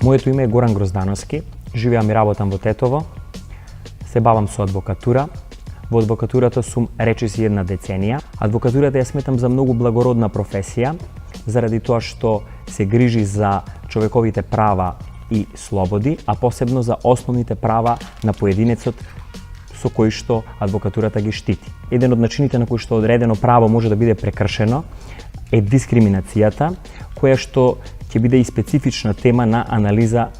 Моето име е Горан Гроздановски, живеам и работам во Тетово, се бавам со адвокатура. Во адвокатурата сум речиси 1 деценија. Адвокатурата ја сметам за многу благородна професија, заради тоа што се грижи за човековите права и слободи, а посебно за основните права на поединецот со кои што адвокатурата ги штити. Еден од начините на кои што одредено право може да биде прекршено е дискриминацијата, која што ќе биде и специфична тема на анализа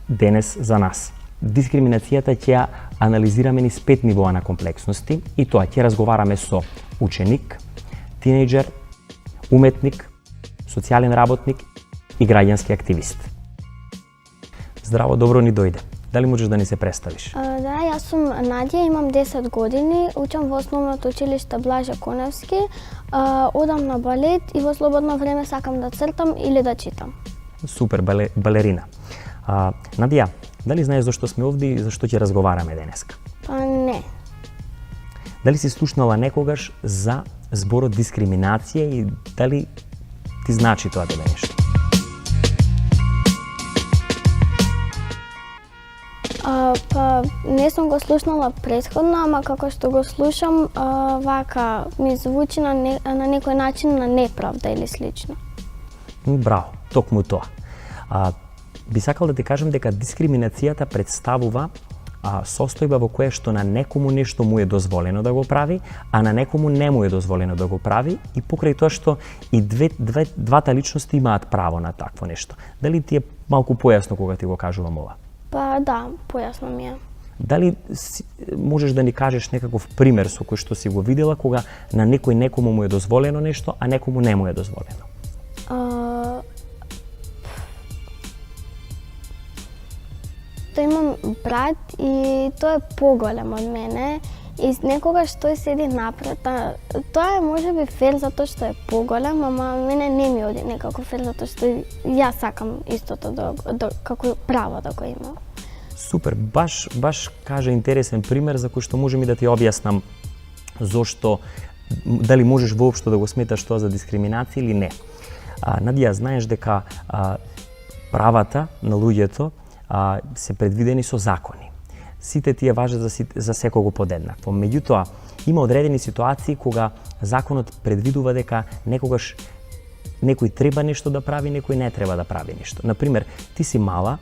денес за нас. Дискриминацијата ќе ја анализираме низ 5 нивоа на комплексности и тоа ќе разговараме со ученик, тинејџер, уметник, социјален работник и граѓански активист. Здраво, добро ни дојде. Дали можеш да ни се представиш? Да, јас сум Надја, имам 10 години, учам во основното училиште Блаже Коневски, одам на балет и во слободно време сакам да цртам или да читам. Супер, балерина. Надја, дали знаеш зашто сме овде и зашто ќе разговараме денеска? Па не. Дали си слушнала некогаш за зборот дискриминација и дали ти значи тоа тебе нешто? Па не сум го слушнала претходно, ама како што го слушам, вака ми звучи на некој начин на неправда или слично. Браво, токму тоа. Би сакал да ти кажам дека дискриминацијата представува состојба во која што на некому нешто му е дозволено да го прави, а на некому не му е дозволено да го прави и покрај тоа што и двата личности имаат право на такво нешто. Дали ти е малку појасно кога ти го кажувам ова? Па да, појасно ми е. Дали можеш да ни кажеш некаков пример со кој што си го видела кога на некој некому му е дозволено нешто, а некому не му е дозволено? Тој имам брат и тој е поголем од мене и некогаш тој седи напред. Тоа е можеби фер затоа што е поголем, ама мене не ми оди некако фер затоа што јас сакам истото како право да го имам. Супер, баш кажа интересен пример за кој што можем и да ти објаснам зошто, дали можеш воопшто да го сметаш тоа за дискриминација или не. Надја, знаеш дека правата на луѓето се предвидени со закони. Сите тие важат за секого подеднакво. Меѓутоа, има одредени ситуации кога законот предвидува дека некогаш некој треба нешто да прави, некој не треба да прави нешто. Например, ти си мала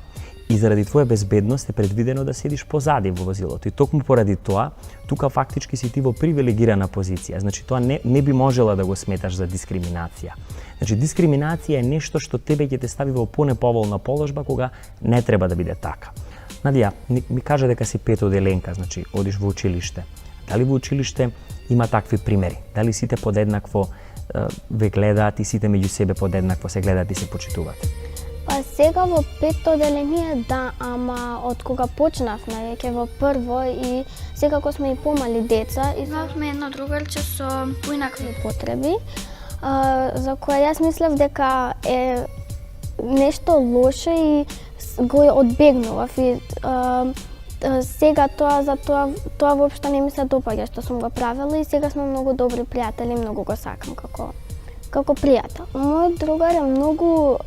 и заради твоја безбедност е предвидено да седиш позади во возилото. И токму поради тоа, тука фактички си ти во привилегирана позиција. Значи, тоа не би можела да го сметаш за дискриминација. Значи, дискриминација е нешто што тебе ќе те стави во понеповолна положба кога не треба да биде така. Надја, ми кажа дека си петоделенка, значи, одиш во училиште. Дали во училиште има такви примери? Дали сите подеднакво ве гледаат и сите меѓу себе подеднакво се гледаат и се почитуваат? Па сега во петто оделение да, ама од кога почнавме веќе во прво и секако сме и помали деца и имавме едно другарче со поинакви потреби, за која јас мислев дека е нешто лошо и го одбегнував и сега тоа воопшто не ми се допаѓа што сум го правела и сега сме многу добри пријатели, многу го сакам како пријател. Мојот другар е многу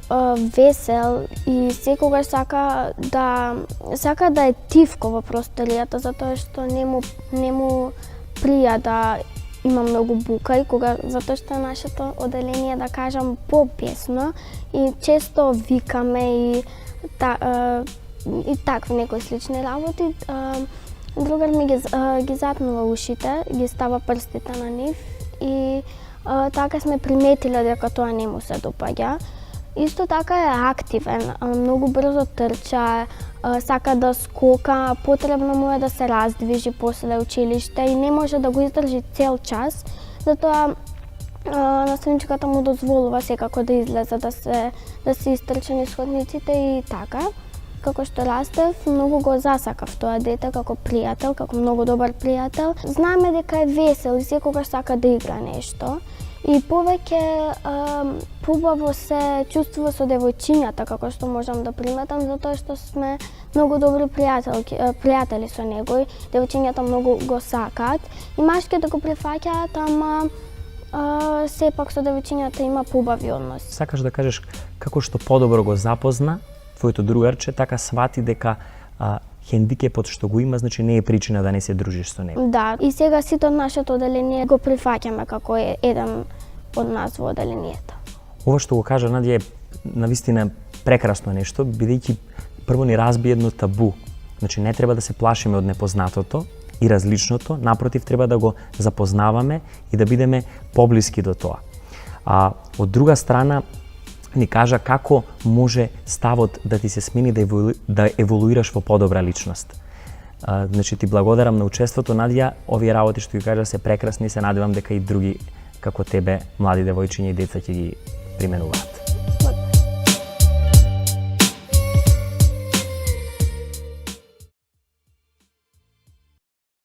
весел и секогаш сака да е тивко во просторијата затоа што не му прија да има многу бука и затоа што нашето оделение, да кажам, попесно и често викаме и такви некои слични работи. Другар ми ги затнува ушите, ги става прстите на нив и така сме приметиле дека тоа не му се допаѓа. Исто така е активен, многу брзо трча, сака да скока, потребно му е да се раздвижи после училиште и не може да го издржи цел час, затоа наставничката му дозволува секако да излезе, да се истрча низ ходниците и така. Како што растев, многу го засакав тоа дете како пријател, како многу добар пријател. Знаеме дека е весел и секогаш сака да игра нешто. И повеќе побаво се чувствува со девојчињата, како што можам да приметам, затоа што сме многу добри пријатели со него. Девојчињата многу го сакаат и машките го прифаќаат, ама сепак со девојчињата има побави односи. Сакаш да кажеш како што подобро го запозна твоето другарче така свати дека хендикепот што го има, значи не е причина да не се дружиш со него. Да, и сега сите од нашето оделение го прифаќаме како е еден од нас во оделението. Ова што го кажа Надја е навистина прекрасно нешто, бидејќи прво ни разби едно табу. Значи не треба да се плашиме од непознатото и различното, напротив треба да го запознаваме и да бидеме поблиски до тоа. А од друга страна ни кажа како може ставот да ти се смени да еволуираш во подобра личност. Значи ти благодарам на учеството, Надја, овие работи што ги кажа се прекрасни и се надевам дека и други како тебе, млади девојчиња и деца ќе ги применуваат.